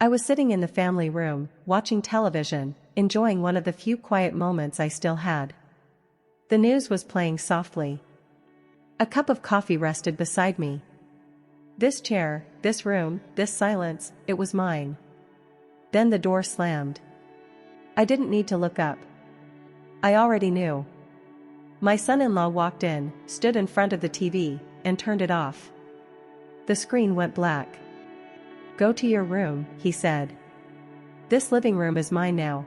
I was sitting in the family room, watching television, enjoying one of the few quiet moments I still had. The news was playing softly. A cup of coffee rested beside me. This chair, this room, this silence, it was mine. Then the door slammed. I didn't need to look up. I already knew. My son-in-law walked in, stood in front of the TV, and turned it off. The screen went black. "Go to your room," he said. "This living room is mine now."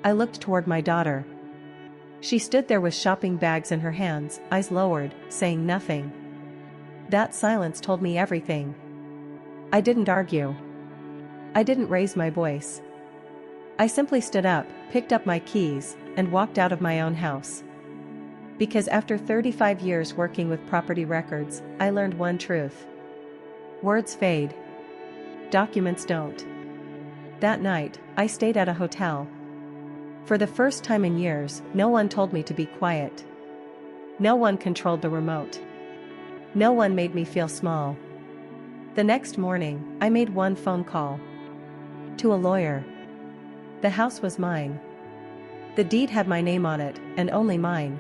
I looked toward my daughter. She stood there with shopping bags in her hands, eyes lowered, saying nothing. That silence told me everything. I didn't argue. I didn't raise my voice. I simply stood up, picked up my keys, and walked out of my own house. Because after 35 years working with property records, I learned one truth. Words fade. Documents don't. That night, I stayed at a hotel. For the first time in years, no one told me to be quiet. No one controlled the remote. No one made me feel small. The next morning, I made one phone call. To a lawyer. The house was mine. The deed had my name on it, and only mine.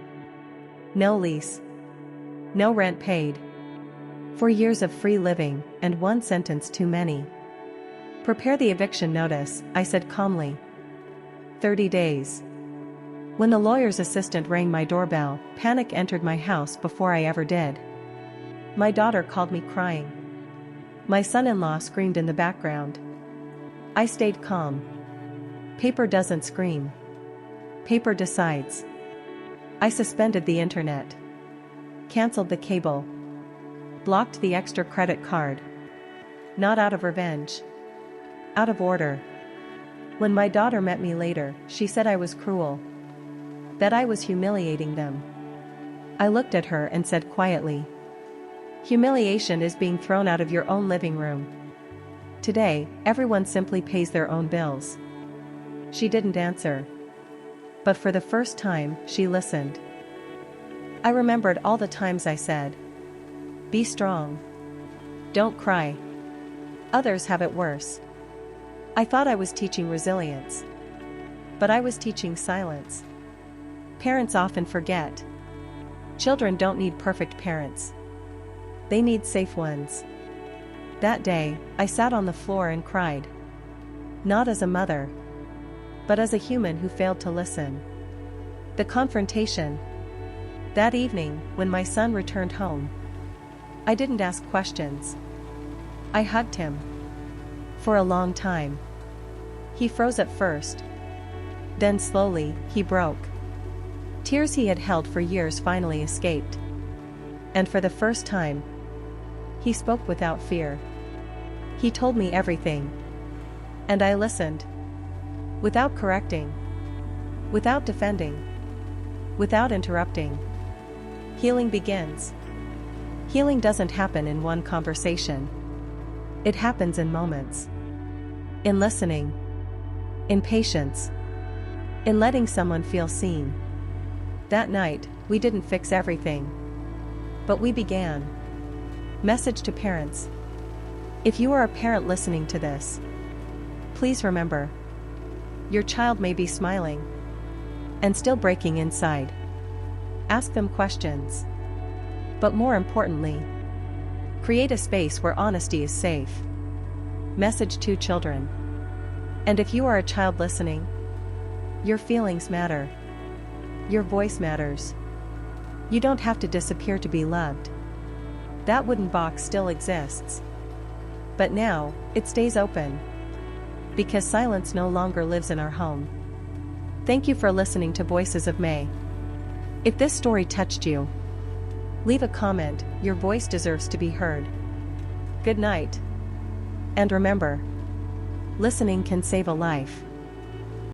No lease. No rent paid. 4 years of free living, and one sentence too many. "Prepare the eviction notice," I said calmly. 30 days. When the lawyer's assistant rang my doorbell, panic entered my house before I ever did. My daughter called me crying. My son-in-law screamed in the background. I stayed calm. Paper doesn't scream. Paper decides. I suspended the internet. Canceled the cable. Blocked the extra credit card. Not out of revenge. Out of order. When my daughter met me later, she said I was cruel. That I was humiliating them. I looked at her and said quietly, "Humiliation is being thrown out of your own living room. Today, everyone simply pays their own bills." She didn't answer. But for the first time, she listened. I remembered all the times I said, "Be strong. Don't cry. Others have it worse." I thought I was teaching resilience. But I was teaching silence. Parents often forget. Children don't need perfect parents. They need safe ones. That day, I sat on the floor and cried. Not as a mother, but as a human who failed to listen. The confrontation. That evening, when my son returned home, I didn't ask questions. I hugged him. For a long time. He froze at first. Then slowly, he broke. Tears he had held for years finally escaped. And for the first time, he spoke without fear. He told me everything. And I listened. Without correcting. Without defending. Without interrupting. Healing begins. Healing doesn't happen in one conversation. It happens in moments. In listening. In patience. In letting someone feel seen. That night, we didn't fix everything. But we began. Message to parents. If you are a parent listening to this, please remember. Your child may be smiling. And still breaking inside. Ask them questions. But more importantly, create a space where honesty is safe. Message to children. And if you are a child listening, your feelings matter. Your voice matters. You don't have to disappear to be loved. That wooden box still exists. But now, it stays open. Because silence no longer lives in our home. Thank you for listening to Voices of May. If this story touched you, leave a comment. Your voice deserves to be heard. Good night. And remember, listening can save a life.